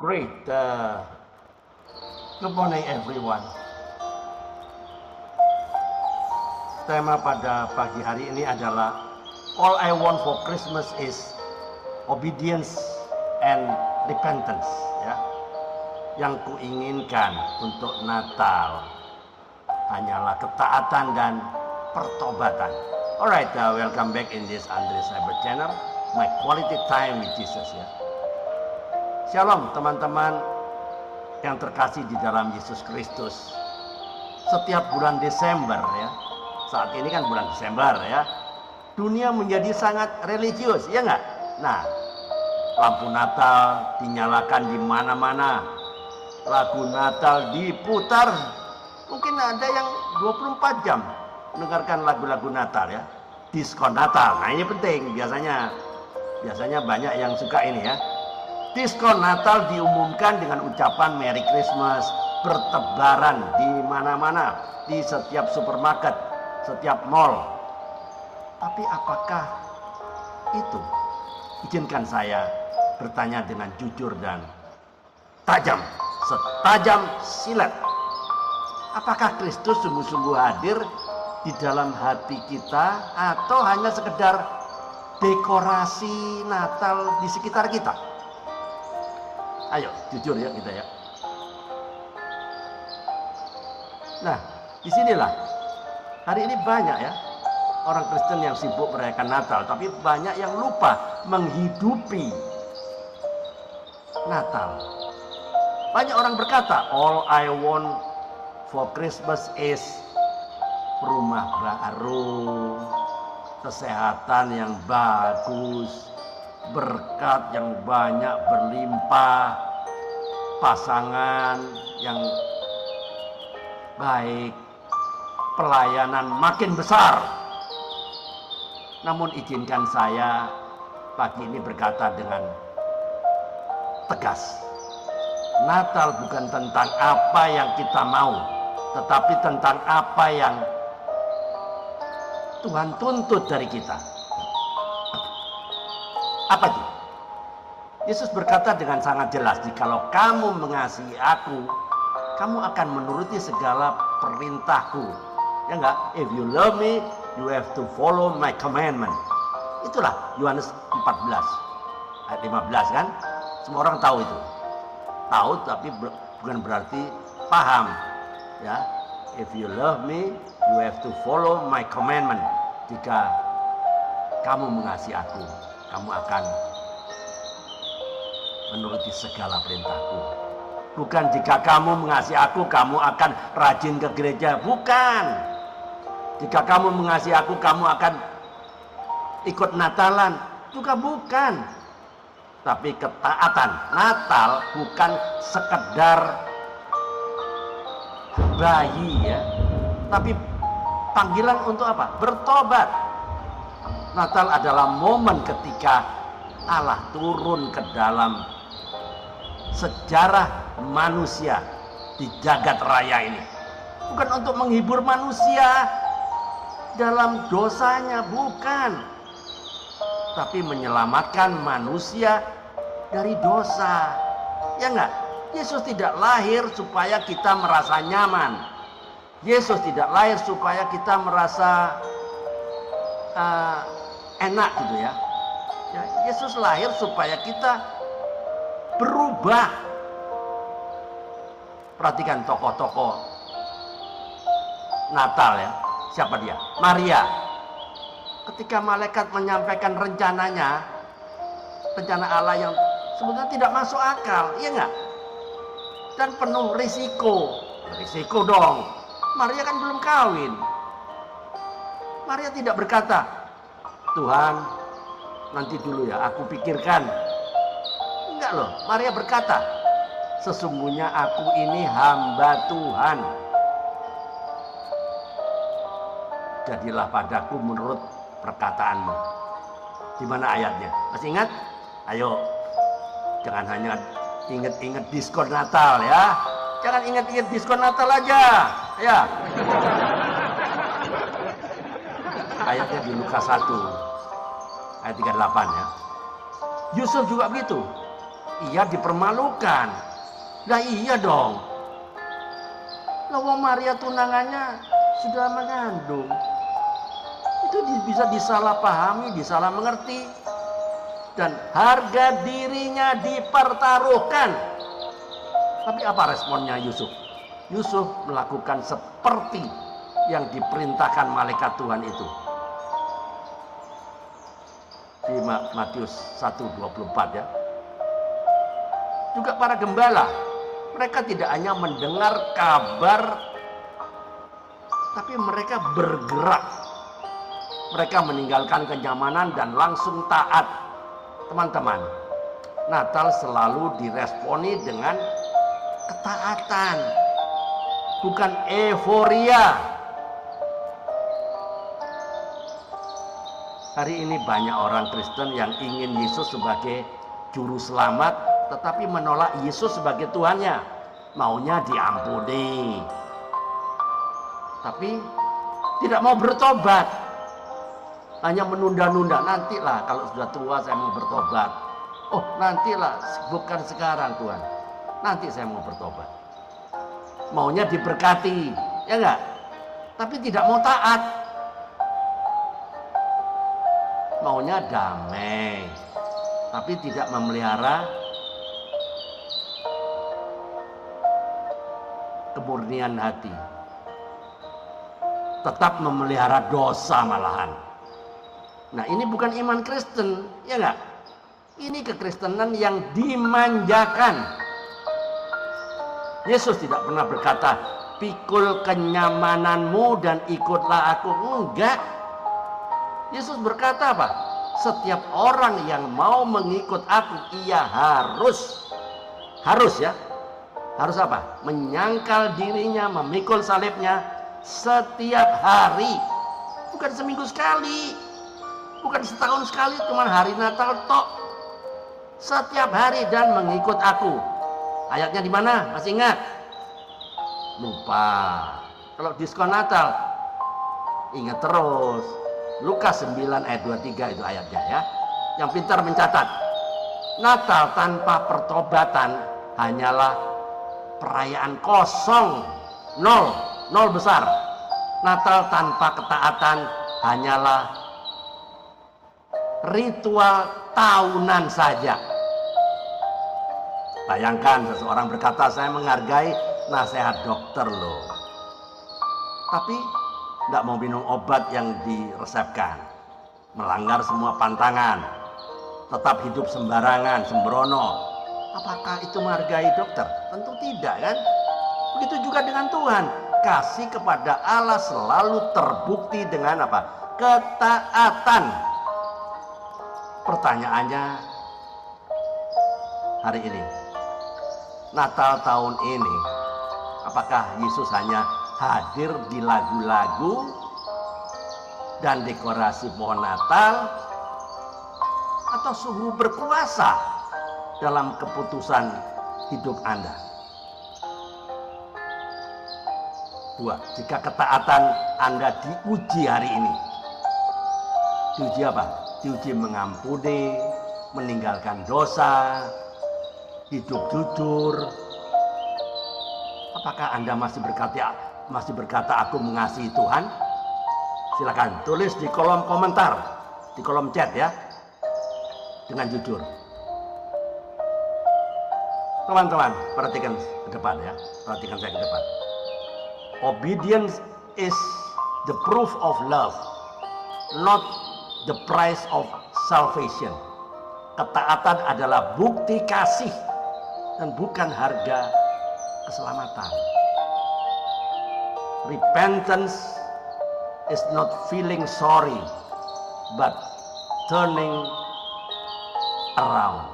Great. Good morning everyone. Tema pada pagi hari ini adalah All I want for Christmas is obedience and repentance. Ya. Yang kuinginkan untuk Natal hanyalah ketaatan dan pertobatan. Alright, welcome back in this Andre Cyber Channel, my quality time with Jesus. Ya. Shalom teman-teman yang terkasih di dalam Yesus Kristus. Setiap bulan Desember ya, saat ini kan bulan Desember ya, dunia menjadi sangat religius, ya nggak? Nah, lampu Natal dinyalakan di mana-mana, lagu Natal diputar, mungkin ada yang 24 jam mendengarkan lagu-lagu Natal ya, diskon Natal. Nah ini penting, biasanya banyak yang suka ini ya. Diskon Natal diumumkan dengan ucapan Merry Christmas, bertebaran di mana-mana, di setiap supermarket, setiap mall. Tapi apakah itu? Izinkan saya bertanya dengan jujur dan tajam, setajam silet. Apakah Kristus sungguh-sungguh hadir di dalam hati kita atau hanya sekedar dekorasi Natal di sekitar kita? Ayo, jujur ya kita ya. Nah, disinilah hari ini banyak ya orang Kristen yang sibuk merayakan Natal, tapi banyak yang lupa menghidupi Natal. Banyak orang berkata, all I want for Christmas is rumah baru, kesehatan yang bagus, berkat yang banyak berlimpah, pasangan yang baik, pelayanan makin besar. Namun izinkan saya pagi ini berkata dengan tegas, Natal bukan tentang apa yang kita mau, tetapi tentang apa yang Tuhan tuntut dari kita. Apa itu? Yesus berkata dengan sangat jelas, jikalau kamu mengasihi aku, kamu akan menuruti segala perintahku. Ya enggak? If you love me, you have to follow my commandment. Itulah Yohanes 14 ayat 15 kan? Semua orang tahu itu. Tahu tapi bukan berarti paham. Ya. If you love me, you have to follow my commandment. Jika kamu mengasihi aku, kamu akan menuruti segala perintahku. Bukan jika kamu mengasihi aku, kamu akan rajin ke gereja. Bukan. Jika kamu mengasihi aku, kamu akan ikut Natalan. Juga bukan. Tapi ketaatan. Natal bukan sekedar bayi ya. Tapi panggilan untuk apa? Bertobat. Natal adalah momen ketika Allah turun ke dalam sejarah manusia di jagat raya ini. Bukan untuk menghibur manusia dalam dosanya, bukan. Tapi menyelamatkan manusia dari dosa. Ya enggak? Yesus tidak lahir supaya kita merasa nyaman. Yesus tidak lahir supaya kita merasa enak gitu ya. Yesus lahir supaya kita berubah. Perhatikan tokoh-tokoh Natal ya. Siapa dia? Maria. Ketika malaikat menyampaikan rencananya, rencana Allah yang sebenarnya tidak masuk akal, iya enggak? Dan penuh risiko. Risiko dong. Maria kan belum kawin. Maria tidak berkata, Tuhan, nanti dulu ya, aku pikirkan. Enggak loh, Maria berkata, sesungguhnya aku ini hamba Tuhan. Jadilah padaku menurut perkataanmu. Di mana ayatnya? Masih ingat? Ayo, jangan hanya ingat-ingat diskon Natal ya. Jangan ingat-ingat diskon Natal aja. Ya. Ayatnya di Lukas 1 ayat 38 ya. Yusuf juga begitu. ia dipermalukan. Nah iya dong. Wong Maria tunangannya sudah mengandung. Itu bisa disalahpahami, disalah mengerti. Dan harga dirinya dipertaruhkan. Tapi apa responnya Yusuf? Yusuf melakukan seperti yang diperintahkan malaikat Tuhan itu. Di Matius 1:24 ya. Juga para gembala, mereka tidak hanya mendengar kabar, tapi mereka bergerak. Mereka meninggalkan kenyamanan dan langsung taat. Teman-teman, Natal selalu diresponi dengan ketaatan, bukan euforia. Hari ini banyak orang Kristen yang ingin Yesus sebagai juru selamat, tetapi menolak Yesus sebagai Tuhannya. Maunya diampuni, tapi tidak mau bertobat. Hanya menunda-nunda, nantilah kalau sudah tua saya mau bertobat. Oh nantilah, bukan sekarang Tuhan, nanti saya mau bertobat. Maunya diberkati, ya enggak? Tapi tidak mau taat. Maunya damai, tapi tidak memelihara kemurnian hati. Tetap memelihara dosa malahan. Nah ini bukan iman Kristen, ya enggak? Ini kekristenan yang dimanjakan. Yesus tidak pernah berkata, pikul kenyamananmu dan ikutlah aku. Enggak. Yesus berkata apa? Setiap orang yang mau mengikut aku, ia harus ya. Harus apa? Menyangkal dirinya, memikul salibnya setiap hari. Bukan seminggu sekali. Bukan setahun sekali, cuma hari Natal tok. Setiap hari dan mengikut aku. Ayatnya di mana? Masih ingat? Lupa. Kalau diskon Natal, ingat terus. Lukas 9 ayat 23 itu ayatnya ya. Yang pintar mencatat. Natal tanpa pertobatan hanyalah perayaan kosong. Nol besar. Natal tanpa ketaatan hanyalah ritual tahunan saja. Bayangkan seseorang berkata, saya menghargai nasihat dokter loh, tapi tidak mau minum obat yang diresepkan, melanggar semua pantangan, tetap hidup sembarangan, sembrono. Apakah itu menghargai dokter? Tentu tidak kan? Begitu juga dengan Tuhan. Kasih kepada Allah selalu terbukti dengan apa? Ketaatan. Pertanyaannya hari ini, Natal tahun ini, apakah Yesus hanya hadir di lagu-lagu dan dekorasi pohon Natal, atau sungguh berkuasa dalam keputusan hidup Anda? Dua, jika ketaatan Anda diuji hari ini, diuji apa? Diuji mengampuni, meninggalkan dosa, hidup jujur. Apakah Anda masih berkata aku mengasihi Tuhan? Silakan tulis di kolom komentar, di kolom chat ya, dengan jujur. Teman-teman, perhatikan ke depan ya, perhatikan saya ke depan. Obedience is the proof of love, not the price of salvation. Ketaatan adalah bukti kasih dan bukan harga keselamatan. Repentance is not feeling sorry, but turning around.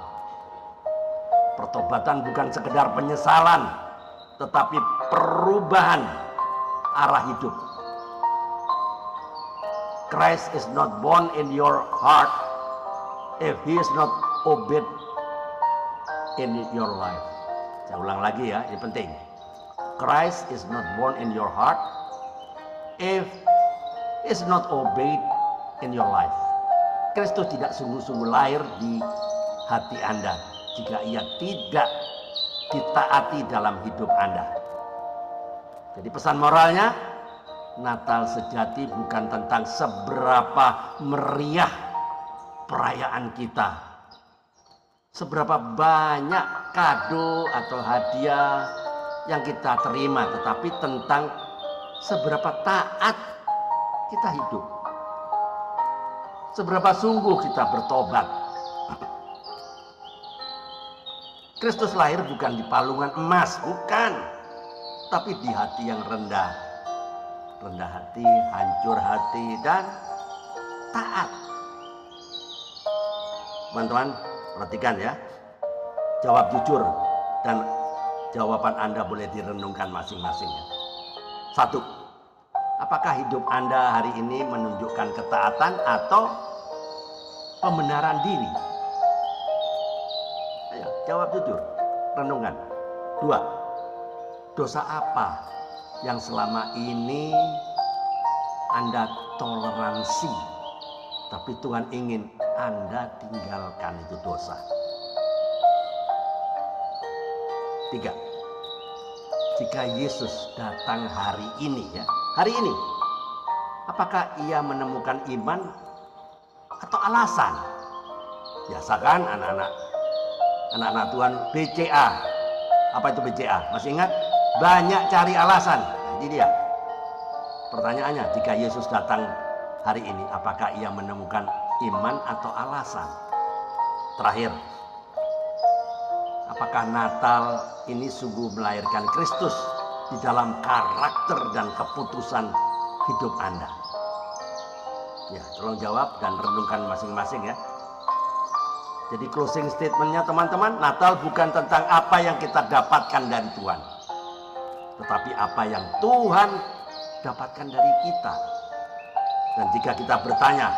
Pertobatan bukan sekedar penyesalan, tetapi perubahan arah hidup. Christ is not born in your heart if he is not obeyed in your life. Saya ulang lagi ya, ini penting. Christ is not born in your heart if is not obeyed in your life. Kristus tidak sungguh-sungguh lahir di hati Anda jika ia tidak ditaati dalam hidup Anda. Jadi pesan moralnya, Natal sejati bukan tentang seberapa meriah perayaan kita, seberapa banyak kado atau hadiah yang kita terima, tetapi tentang seberapa taat kita hidup, seberapa sungguh kita bertobat. Kristus lahir bukan di palungan emas, bukan, tapi di hati yang rendah hati, hancur hati, dan taat. Teman-teman, perhatikan ya, jawab jujur, dan jawaban Anda boleh direnungkan masing-masing. 1. Apakah hidup Anda hari ini menunjukkan ketaatan atau pembenaran diri? Ayo, jawab jujur, renungan. 2. Dosa apa yang selama ini Anda toleransi, tapi Tuhan ingin Anda tinggalkan itu dosa? 3. Jika Yesus datang hari ini, hari ini, apakah ia menemukan iman atau alasan? Biasa kan anak-anak Tuhan BCA. Apa itu BCA? Masih ingat? Banyak cari alasan. Jadi dia. Pertanyaannya, jika Yesus datang hari ini, apakah ia menemukan iman atau alasan? Terakhir, apakah Natal ini sungguh melahirkan Kristus di dalam karakter dan keputusan hidup Anda? Ya, tolong jawab dan renungkan masing-masing ya. Jadi closing statementnya teman-teman, Natal bukan tentang apa yang kita dapatkan dari Tuhan, tetapi apa yang Tuhan dapatkan dari kita. Dan jika kita bertanya,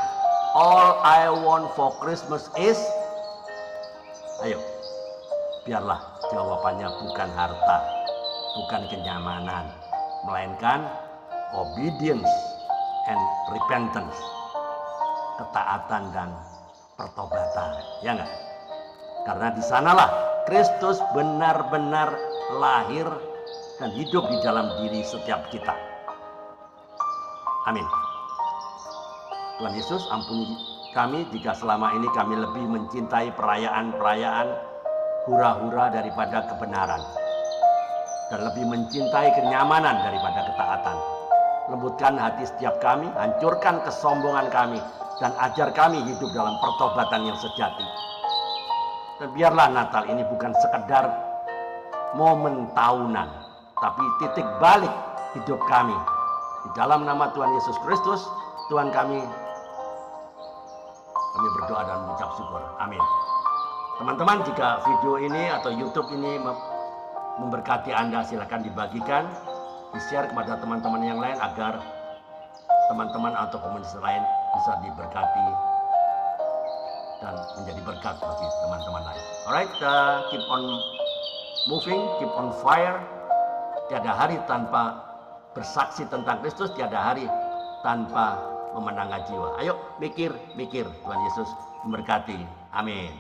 all I want for Christmas is, ayo, biarlah jawabannya bukan harta, bukan kenyamanan, melainkan obedience and repentance, ketaatan dan pertobatan, ya enggak? Karena di sanalah Kristus benar-benar lahir dan hidup di dalam diri setiap kita. Amin. Tuhan Yesus, ampuni kami jika selama ini kami lebih mencintai perayaan-perayaan hura-hura daripada kebenaran, dan lebih mencintai kenyamanan daripada ketaatan. Lembutkan hati setiap kami, hancurkan kesombongan kami, dan ajar kami hidup dalam pertobatan yang sejati. Dan biarlah Natal ini bukan sekedar momen tahunan, tapi titik balik hidup kami. Di dalam nama Tuhan Yesus Kristus, Tuhan kami berdoa dan mengucap syukur. Amin. Teman-teman, jika video ini atau YouTube ini memberkati Anda, silakan dibagikan, di-share kepada teman-teman yang lain agar teman-teman atau komunitas lain bisa diberkati dan menjadi berkat bagi teman-teman lain. Alright, keep on moving, keep on fire. Tiada hari tanpa bersaksi tentang Kristus, tiada hari tanpa memenangkan jiwa. Ayo mikir, Tuhan Yesus memberkati. Amin.